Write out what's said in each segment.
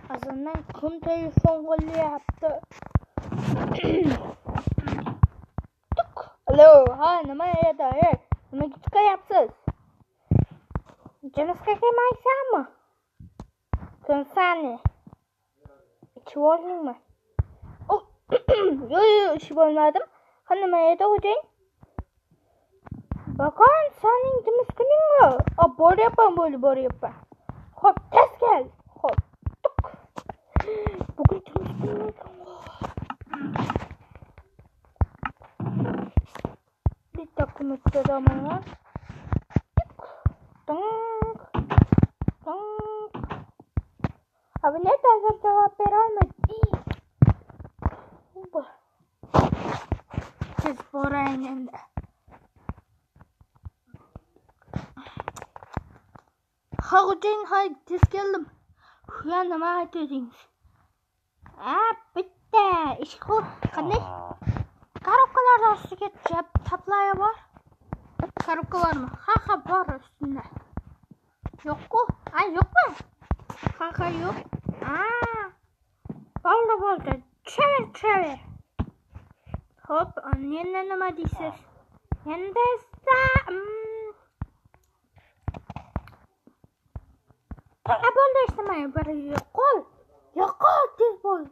Azından kim telefon golü yaptı? Alo, hanıma ya da ne çıkayacaksınız? Canınız kakaymaysa mı? Konsane. İçi olayım mı? Yo, içi olmadım. Hanıma ya da hocayın. Bakın senin temiz günün mü? Böyle yapalım böyle yapalım. Hop ters gel. Hop tuk. Bugün temiz günün. Bir takım üstü ama. Abi ne dersen cevap veremedi. Siz oraya hocam haydi tez geldim. Yanıma aydınız. Bitti. İş kur. Kanne. Karabkalarda üstüge taplaya var. Karabka var mı? Ha var üstünde. Yok mu? Yok mu? Ha yok. Oldu. Çevir. Hop yenileme değilsiz. Yendeste. Böyle istemeye böyle kol. Yakal tez boy.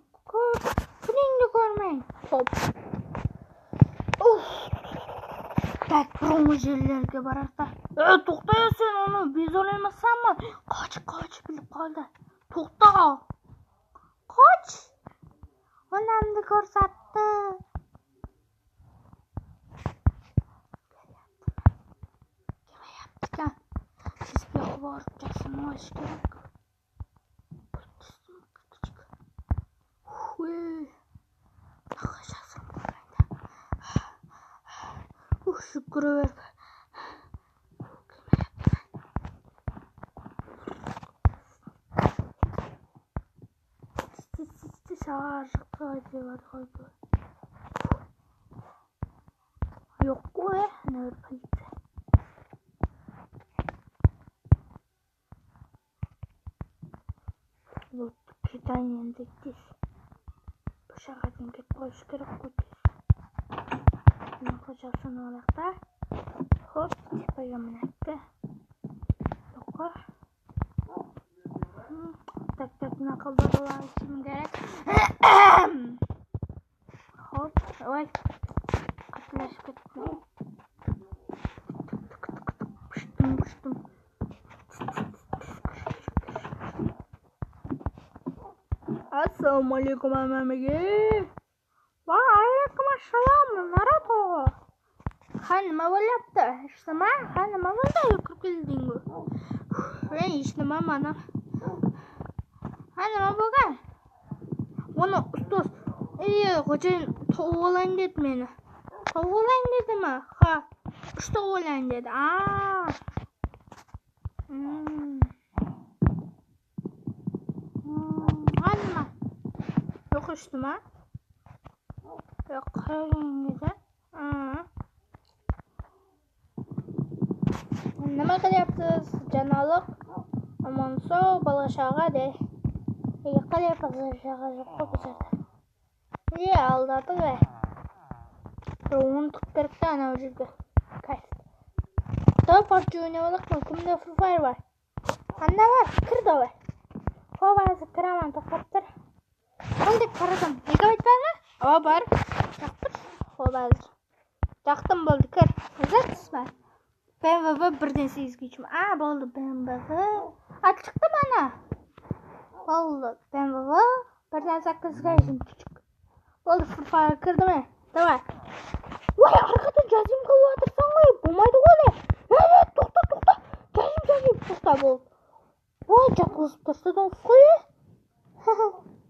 Gününü görmeyin. Hop. Promo jellerge bararsa. To'xta ya sen onu biz olaymasanmi? Qoch bilib qoldi. To'xta. Qoch. Onamni ko'rsatdi. Kemayapti-kan. Siz bu yoqqa borib jasmni olish kerak. Şükür ver. Yok bu ne yapayım? Bu kitan yendik. Bu şakadın ki koş kırık kutusu. Ne yapacaksın olarak da? Hop, çıkayım nekte. Yok. Tak nakılda dolaşım gerek. Hop, oy. Katlaş kötü. Pıştım. Assalamualaikum amamege. Waalaikumsalam. Narado. Hanıma böyle yaptı. İşte hanıma böyle yukarı geldiğin bu. İşte bana. Hanıma bakar. Onu ustos. Hocam tavuğu olayım dedi beni. Tavuğu olayım dedi mi? Ha. İşte olayım dedi. Hanıma. Yok işte mi? Yok hangi Nima qilyapsiz? Janolik Omonso Balashaga de. Qilyapsiz Balashaga. Aldadi. Ruhun tutturib ana o'ziga. Qaysi? To'y parcha o'ynayapmiz. Kimda Free Fire var? Anna var, kirdi var. Hozir kiraman to'xtattir. Qanday qaradim? Megabayt barmi? Bar. Hozir. Taqdim bo'ldi, kir. Uzatma. BMW birden 8 geçim. Bo'ldi BMW. Chiqdi mana. Bo'ldi BMW birden 8 geçim küçük. Bo'ldi Free Fire kirdimi? Davay. Voy arkadan jazim qilyapsan voy. Bo'lmaydi o'le. To'xta. Jazim to'xta bo'ldi. Voy jaqlib tashladim qo'y.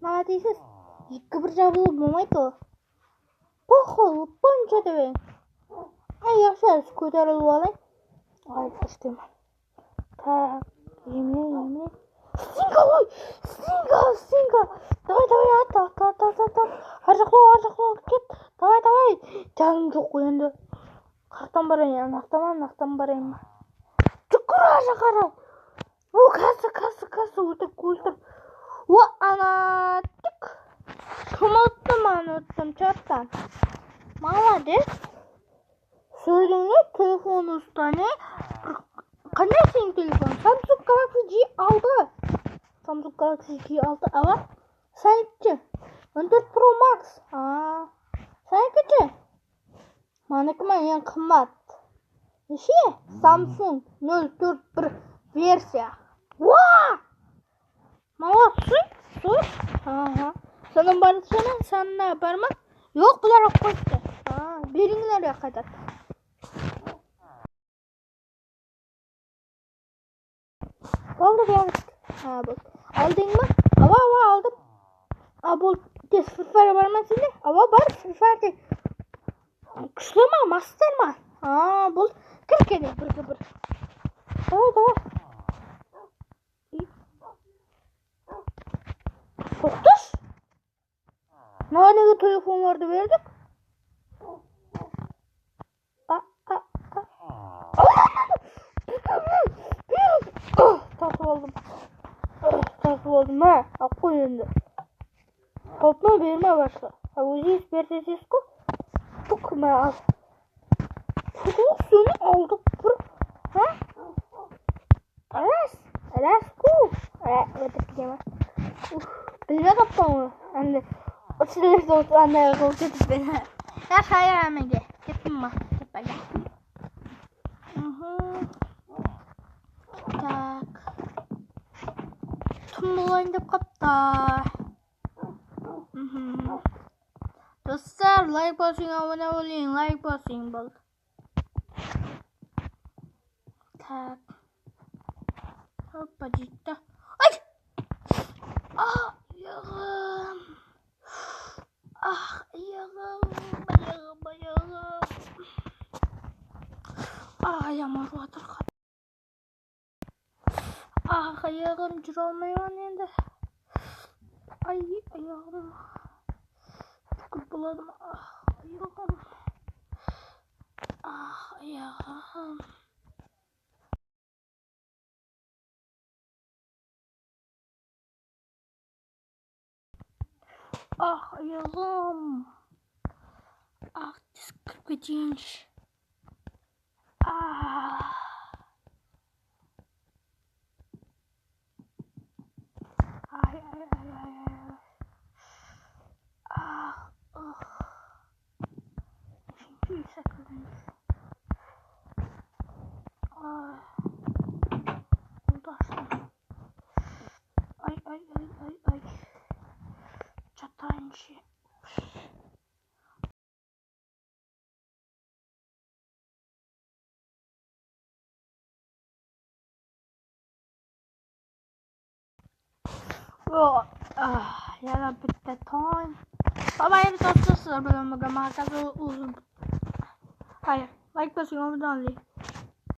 Nima deysiz? Ikki bir jabulib bo'lmaydi o. Qo'l buncha deb. Yaxshi ko'tarilib olay. Ay işte. Tak. Yemin. Stinga. Давай, at. Harcıklı git. Давай. Canım çok uyandı. Kalktan barayım. Naktan barayım. Çukur harcıkara. O kası. markası orada kultur. O anattık. Unuttum çattan. Молодец. Söyleyin telefonunuzda ne? Kaç senin telefon? Samsung Galaxy G6. Samsung Galaxy G6 ama sen iki. 14 Pro Max. Sen iki. Manakman yang kembat. İşte Samsung 041 versiya. Vaa! Молодцы. Sus. Senin barışının sen ne yapar mı? Yok bular koştu. Birinler ya kadar. Oldu bir bak. Aldın mı? Ava aldım. Bu sıfır varmasıyla. Ava var sıfır. Kışlama masterman. Bu 47 bir. Tamam. Doktor. Nerede telefonlarda verdik? Tatlı oldum ha. Akıl yönde. Topla verme başla. Havuzu ispertesisko. Tukma al. Seni aldık. Ha? Aras ku. Betul dia mah. Beli apa mah? Anda. Sudah tahu anda kau kita beli. Ya saya ramai deh. Kita mah cepat aja. Tak. Tumulayın da kapta. Dostlar like basın, abone olun, like basın bal. Tak. Hoppa ciddi. Ay! Ayağım. Ayağım. Ayağım arvadır. Ayağım cıralmayan yerde. Ayağım. Kırpıladım. Ayağım. Ayağım. Diz 45 inç. Ay. Çatancı. Ya bitti time. Bye dostlar belum megang markas uzun. Hayır, like basın, abone olun.